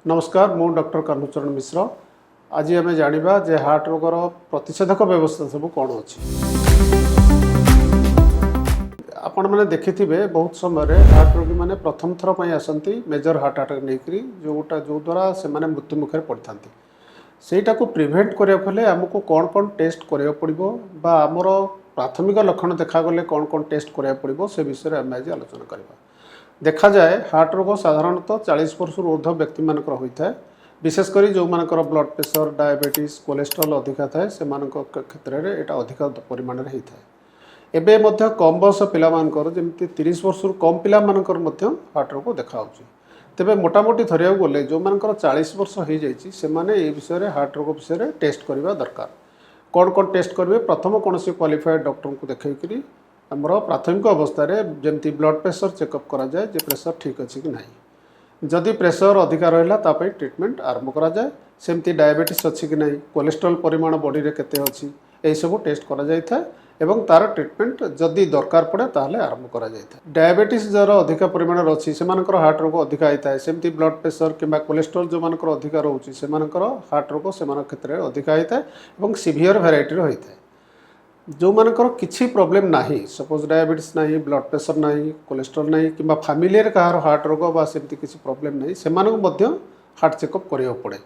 नमस्कार मु डॉक्टर कर्णचरण मिश्र। आज आम जाना जे हार्ट रोगर प्रतिषेधक व्यवस्था सब कौन अच्छी। आपण मैंने देखि बहुत समय हार्ट रोगी मैंने प्रथम थर पर आसती मेजर हार्ट अटैक नहीं जो द्वारा से मृत्यु मुखे पड़ता सेटा को प्रिवेंट करने आमको कौन कौन टेस्ट करा पड़ो बा आमर प्राथमिक लक्षण देखागले कौन कौन टेस्ट करा पड़ो से विषय आम आज आलोचना करवा। देखा जाए हार्ट रोग साधारणतः 40 वर्ष ऊर्ध्व व्यक्ति मानकर होता है। विशेषकर जो मानकर ब्लड प्रेशर डायबिटीज कोलेस्ट्रॉल अधिका थाए से क्षेत्र में यहाँ अधिक परिमाण होता है। एबे मध्य कम बयस पिलामानकर जमी 30 वर्ष कम पिलामानकर हार्ट रोग देखा तेबे मोटामोटी धरिया गले जो मानकर 40 वर्ष हो जाइए से विषय हार्ट रोग विषय टेस्ट करवा दरकार। कौन कौन टेस्ट करेंगे प्रथम कौन क्वालिफाइड डॉक्टर को देखी आमर प्राथमिक अवस्था जमती ब्लड प्रेशर चेकअप करा जाए जे प्रेशर ठीक अच्छी कि नहीं। जदि प्रेशर अधिका रहा ट्रीटमेंट आरंभ करा जाए। सेमती डायबिटीज अच्छी कि नहीं कोलेस्ट्रॉल परिमाण बॉडी रे केते अच्छी यही सब टेस्ट करा जाय था एवं तार ट्रीटमेंट जदि दरकार पड़े ताहले आरंभ करा जाय था। डायबिटीज जर अधिक परिमाण अच्छी से हार्ट रोग अधिका होता है। सेमती ब्लड प्रेशर किंबा कोलेस्ट्रॉल जो मानकर अधिका रोचे से हार्ट रोग से क्षेत्र में अधिका होता है और सीवियर भेराइटी होता है। जो मानकर किसी प्रॉब्लम नहीं सपोज डायबिटीज नहीं ब्लड प्रेशर नहीं कोलेस्ट्रॉल नहीं कि फैमिली कहार हार्ट रोग बा सेमती किसी प्रॉब्लम नहीं से हार्ट चेकअप करा पड़े।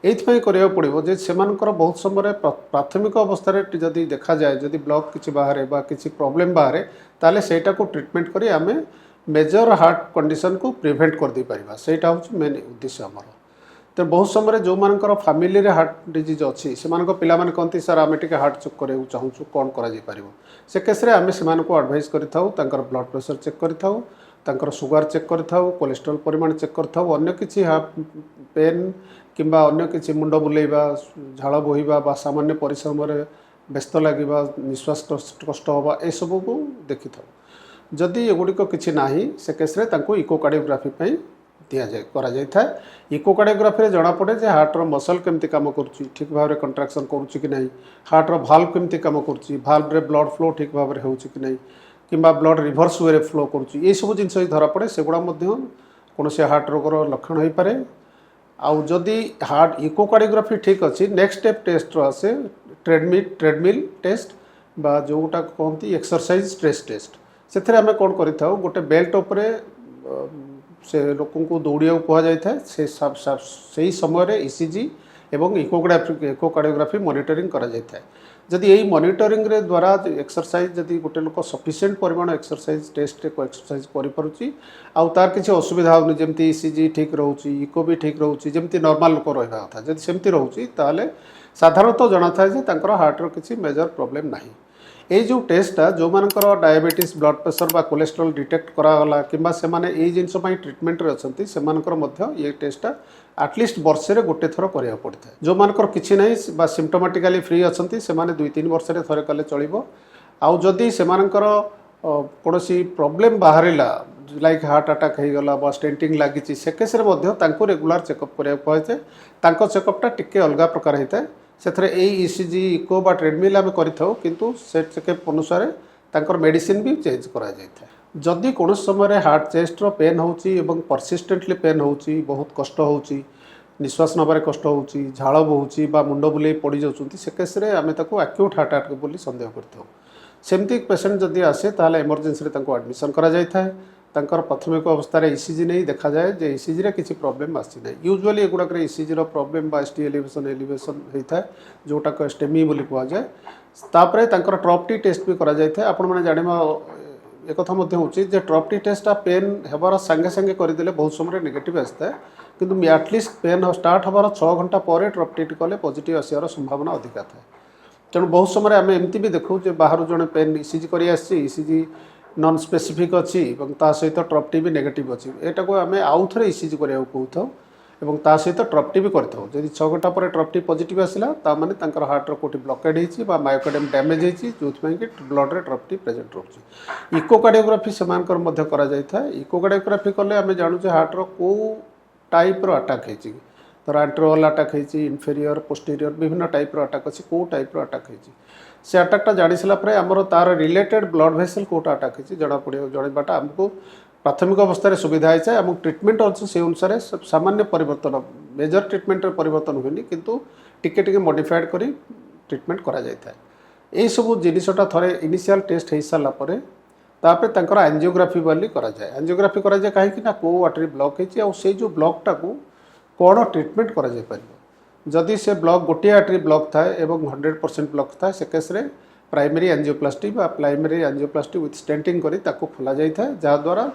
ये करा पड़ो जे से बहुत समय प्राथमिक अवस्था जदि देखा जाए जदि ब्लॉक किसी बाहर बा किसी प्रॉब्लम बाहर ताले सेटा को ट्रीटमेंट करी आमे मेजर हार्ट कंडीशन को प्रिवेंट कर दे पारिबा। सेटा होची मेन उद्देश्य आमर। तो बहुत समय जो मानकर फैमिली रे हार्ट डिजीज अच्छी से पिला माने कहती सर आम टे हार्ट चेक कराया चाहूँ कौन कर से केस आम से एडवाइस कर ब्लड प्रेशर चेक कर सुगर चेक कर कोलेस्ट्रॉल परिमाण चेक कर अन्य किसी पेन किंबा अन्य किसी मुंड बुलेवा झाड़ बोहवा बा सामान्य परिश्रम व्यस्त लगे निश्वास कष्ट हवा ए सब को देखि था। जदि एगुड़िक किसी ना से केस इकोकार्डियोग्राफी दिया जाए करा जाय था। इकोकार्डियोग्राफी जना पड़े जे हार्ट रो मसल केमती काम करुच्ची ठीक भाव में कंट्राक्शन करुच्ची कि नहीं हार्ट रो भाल्व केमती काम करुच्ची भाल्व रे ब्लड फ्लो ठीक भाव में होउची कि नहीं किंबा ब्लड रिवर्स वे फ्लो करुच्ची ये सब जिनस धरा पड़े सेगुड़ा कौन से हार्ट रोगर लक्षण हो पारे। आउ जदि हार्ट इकोकार्डियोग्राफी ठीक अच्छी नेक्स्ट स्टेप टेस्ट आसे ट्रेडमिल टेस्ट बा जोटा कहती एक्सरसाइज स्ट्रेस टेस्ट से आम कौन कर गोटे बेल्ट उपरे से लोक दौड़ा कहुए से समय ईसीजी एवं इकोकार्डियोग्राफी मॉनिटरिंग करा जाए। जदि यही मॉनिटरिंग रे द्वारा एक्सरसाइज जदि गोटे लोक सफिशिएंट परिमाण एक्सरसाइज टेस्ट एक्सरसाइज करि आउ तार किसी असुविधा होनी जमती ईसीजी ठीक रोची इको भी ठीक रोची जमती नॉर्मल लोक रहा था जब सेमती रोची ताले साधारणतः जना था जे हार्ट रो किसी मेजर प्रॉब्लम नहीं। ये जो टेस्टा जो मानकर डायबिटीज ब्लड प्रेशर बा कोलेस्ट्रॉल डिटेक्ट करागला कि से यही जिनस ट्रीटमेंट रे अच्छी से ये टेस्टा आटलिस्ट वर्षे गोटे थर करा पड़ता है। जो मानकर किसी ना बा सिम्पटोमेटिकली फ्री अच्छा से 2-3 वर्ष थे कले चलो। आउ जदि से कौन प्रॉब्लम बाहर लाइक हार्ट अटैक हो गला बा स्टेंटिंग लगी से केस रेगुलर चेकअप करा कहुए चेकअपटा टिके अलग प्रकार होता है। से ईसीजी इको बा ट्रेडमिल आम करूँ से चेकअप अनुसार मेडिसिन भी चेंज करा जाए। जदि कौन समय हार्ट चेस्ट पेन होची परसिस्टेंटली पेन होची बहुत कष्ट होची निश्वास नबार कष्ट होची झाड़ बोची बा मुंड बुले पड़ जाती से केस आम एक्यूट हार्ट अटैक बोली सन्देह करते सेमती पेसेंट जदि आसे ताले इमरजेंसी एडमिशन करा जाय थाए। प्राथमिक अवस्था ईसीजी नहीं देखा जाए जे ईसीजी रे किसी प्रॉब्लम आसी ना यूजुअली एगुड़ाक ईसीजी रो प्रॉब्लम बा एसटी एलिवेशन होता है जोटा स्टेमी बोली कहुए। तापरे ट्रॉपटी टेस्ट भी करा जाय थाए। आपण माने जानिबा एक कथा उचित जे ट्रॉपटी टेस्टा पेन हेबार संगे संगे करदेले बहुत समय नेगेटिव आसता है किंतु एटलिस्ट पेन स्टार्ट हबार 6 घंटा पर ट्रॉपटी कले पॉजिटिव आसार संभावना अधिका थाए। तेणु बहुत समय आम एमती भी देखू जे बाहर जड़े पेन ईसीजी कर ईसीजी नॉन स्पेसिफिक अच्छी सहित ट्रॉपटी भी नेगेटिव अच्छी यहाँ को आम आउ थे ईसीजी कराया कहूँ और सहित ट्रॉपटी भी करता जब 6 घंटा पर ट्रॉपटी पॉजिटिव आसला माने हार्ट रो कोटी ब्लॉकेड होती मायोकार्डियम डैमेज होती जो कि ब्लड रे ट्रॉपटी प्रेजेंट रोचे। इकोकार्डियोग्राफी से करा जाय था। इकोकार्डियोग्राफी कले आम जानू हार्ट रो को टाइप रो अटैक होती तर एंट्रोल अटैक होती इनफेरियर पोस्टीरियर विभिन्न टाइप रो अटैक अच्छी कौ टाइप रो अटैक होती से अटैकटा जानी सारापर आमर तार रिलेटेड ब्लड भेसल कौटा अटैक होती जना पड़ो जड़ाटा आमको प्राथमिक अवस्था सुविधा है आम ट्रिटमेंट अच्छे से अनुसार सामान्य परिवर्तन मेजर ट्रिटमेंट परिवर्तन हुए किंतु टिके टिके मॉडिफाइड करी ट्रिटमेंट करा जायଥାଏ एई सब जिनिसटा थरे इनिशियल टेस्ट हो सारा पर तापर तांकर एंजियोग्राफी वाली करा जाए एंजियोग्राफी करा जाए कहीं को आर्टरी ब्लॉक होती जो ब्लॉकटा को कौन ट्रिटमेंट करा जाय पारिबो जदि से ब्लॉक गोटे आर्टरी ब्लॉक थाए एवं 100% ब्लॉक थाए से केस रे प्राइमरी एंजियोप्लास्टी बा प्राइमरी एंजियोप्लास्टी विथ स्टेंटिंग करी ताको खोला जाय थाए जहा द्वारा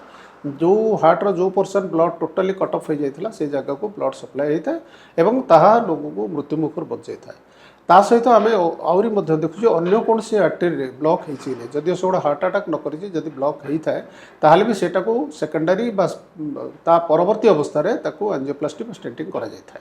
जो हार्टर जो portion blood totally cut off हो जाता से जगह को ब्लड सप्लाई होता है एवं ताहा लोगों को मृत्यु मुखर बचाई था ता सहित आम आहरी देखु अन्य कौन से आर्टरी ब्लॉक होती जदि से गोटे हार्ट अटैक न करी जदि ब्लॉक होता है ताहले भी सेटा को सेकेंडरी ता परवर्ती अवस्था रे ताको एंजियोप्लास्टी स्टेंटिंग करा जाय था।